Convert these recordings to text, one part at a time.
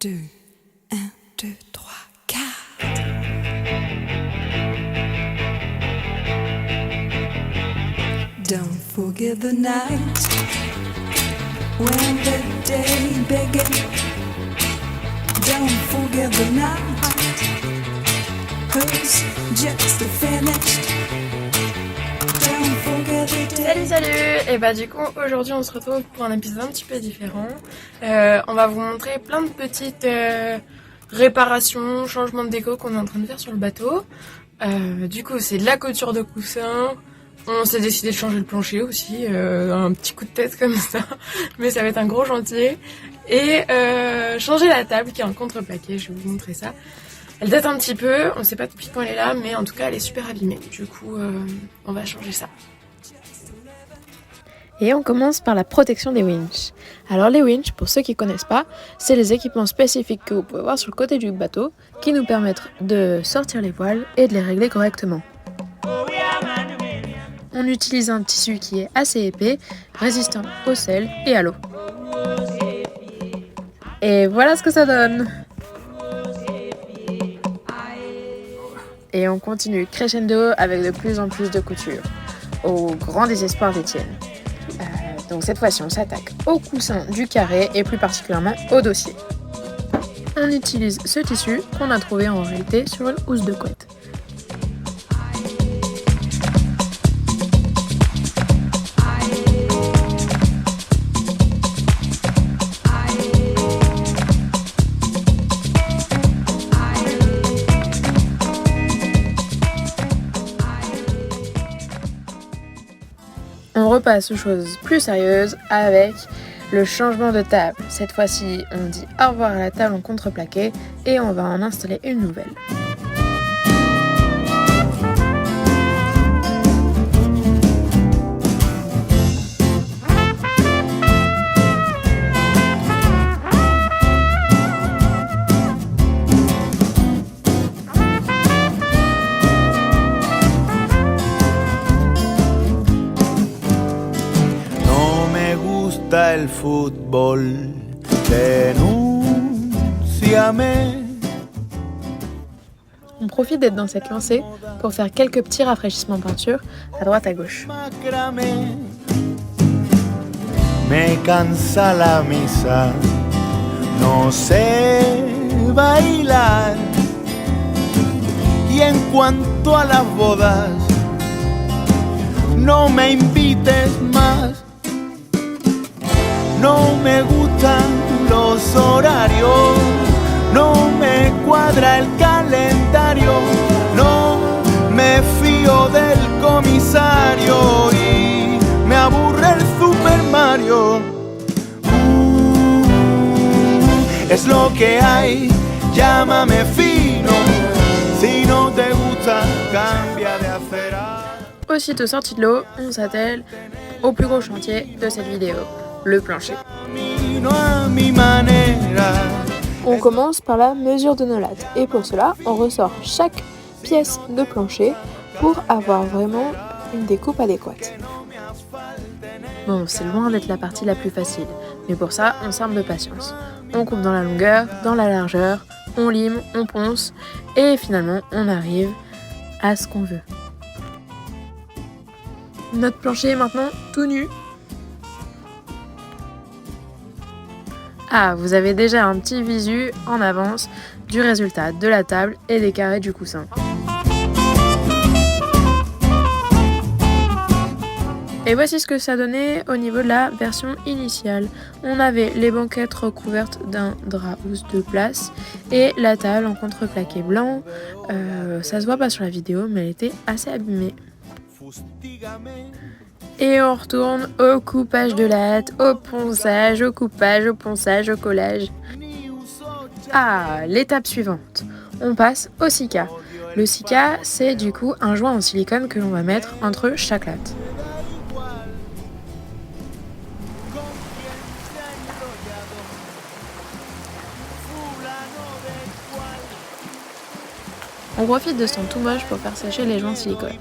2, 1, 2, 3, 4. Don't forget the night when the day began. Don't forget the night who's just finished. Don't forget the day. Salut. Et bah du coup aujourd'hui on se retrouve pour un épisode un petit peu différent. On va vous montrer plein de petites réparations, changements de déco qu'on est en train de faire sur le bateau. Du coup c'est de la couture de coussins. On s'est décidé de changer le plancher aussi, un petit coup de tête comme ça, mais ça va être un gros chantier. Et changer la table qui est en contreplaqué, je vais vous montrer ça. Elle date un petit peu, on sait pas depuis quand elle est là, mais en tout cas elle est super abîmée. Du coup on va changer ça. Et on commence par la protection des winches. Alors les winches, pour ceux qui ne connaissent pas, c'est les équipements spécifiques que vous pouvez voir sur le côté du bateau qui nous permettent de sortir les voiles et de les régler correctement. On utilise un tissu qui est assez épais, résistant au sel et à l'eau. Et voilà ce que ça donne. Et on continue crescendo avec de plus en plus de couture, au grand désespoir d'Étienne. Donc cette fois-ci on s'attaque au coussin du carré et plus particulièrement au dossier. On utilise ce tissu qu'on a trouvé en réalité sur une housse de couette. On repasse aux choses plus sérieuses avec le changement de table. Cette fois-ci, on dit au revoir à la table en contreplaqué et on va en installer une nouvelle. El fútbol, denúnciame. On profite d'être dans cette lancée pour faire quelques petits rafraîchissements peinture à droite à gauche. Me cansa la misa, no sé bailar. Y en cuanto a las bodas, no me invites más. No me gustan los horarios, no me cuadra el calendario, no me fío del comisario y me aburre el Super Mario. Es lo que hay, llámame fino, si no te gusta, cambia de acera. Aussitôt sorti de l'eau, on s'attelle au plus gros chantier de cette vidéo. Le plancher. On commence par la mesure de nos lattes et pour cela on ressort chaque pièce de plancher pour avoir vraiment une découpe adéquate. Bon, c'est loin d'être la partie la plus facile, mais pour ça on s'arme de patience. On coupe dans la longueur, dans la largeur, on lime, on ponce et finalement on arrive à ce qu'on veut. Notre plancher est maintenant tout nu. Ah, vous avez déjà un petit visu en avance du résultat de la table et des carrés du coussin. Et voici ce que ça donnait au niveau de la version initiale. On avait les banquettes recouvertes d'un drap housse de place et la table en contreplaqué blanc. Ça se voit pas sur la vidéo, mais elle était assez abîmée. Et on retourne au coupage de latte, au ponçage, au coupage, au ponçage, au collage. Ah, l'étape suivante. On passe au sika. Le sika, c'est du coup un joint en silicone que l'on va mettre entre chaque latte. On profite de ce temps tout moche pour faire sécher les joints de silicone.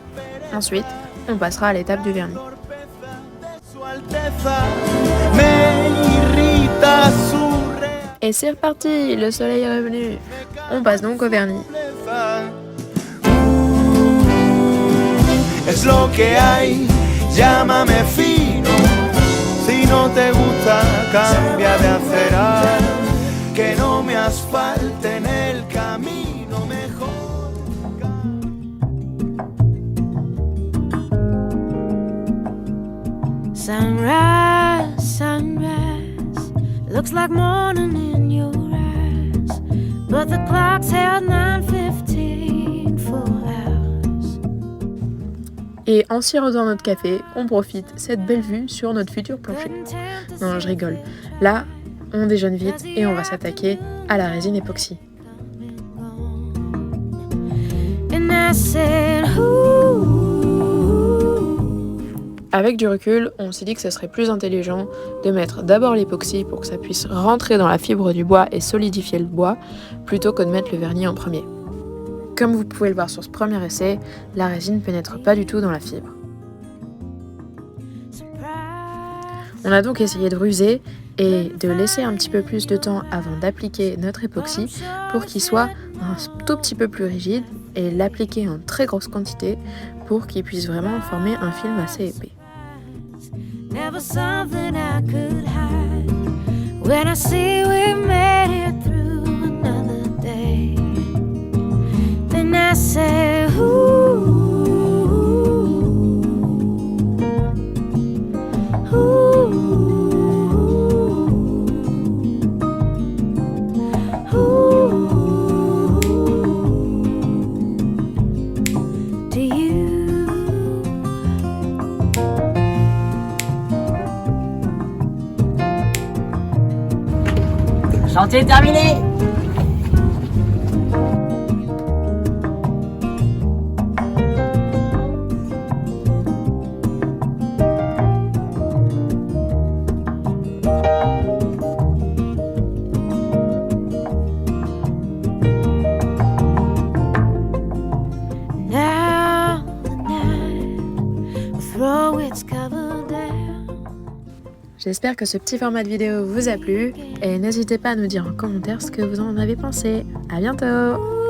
Ensuite, on passera à l'étape du vernis. Et c'est reparti, le soleil est revenu. On passe donc au vernis. Es lo que hay, llámame fino. Si no te gusta, cambia de acera. Que no me asfalten el camino mejor. Sunrise, sunrise, looks like morning in your eyes, but the clock's held 9:15 for hours. Et en sirotant notre café, on profite cette belle vue sur notre futur plancher. Non, je rigole. Là, on déjeune vite et on va s'attaquer à la résine époxy. And I said, ooh. Avec du recul, on s'est dit que ce serait plus intelligent de mettre d'abord l'époxy pour que ça puisse rentrer dans la fibre du bois et solidifier le bois, plutôt que de mettre le vernis en premier. Comme vous pouvez le voir sur ce premier essai, la résine pénètre pas du tout dans la fibre. On a donc essayé de ruser et de laisser un petit peu plus de temps avant d'appliquer notre époxy pour qu'il soit un tout petit peu plus rigide et l'appliquer en très grosse quantité pour qu'il puisse vraiment former un film assez épais. Never something I could hide. When I see we made it through another day, then I say, ooh, ooh, ooh. Do you? Chantier terminé. Now the night will throw its cover down. J'espère que ce petit format de vidéo vous a plu et n'hésitez pas à nous dire en commentaire ce que vous en avez pensé. À bientôt!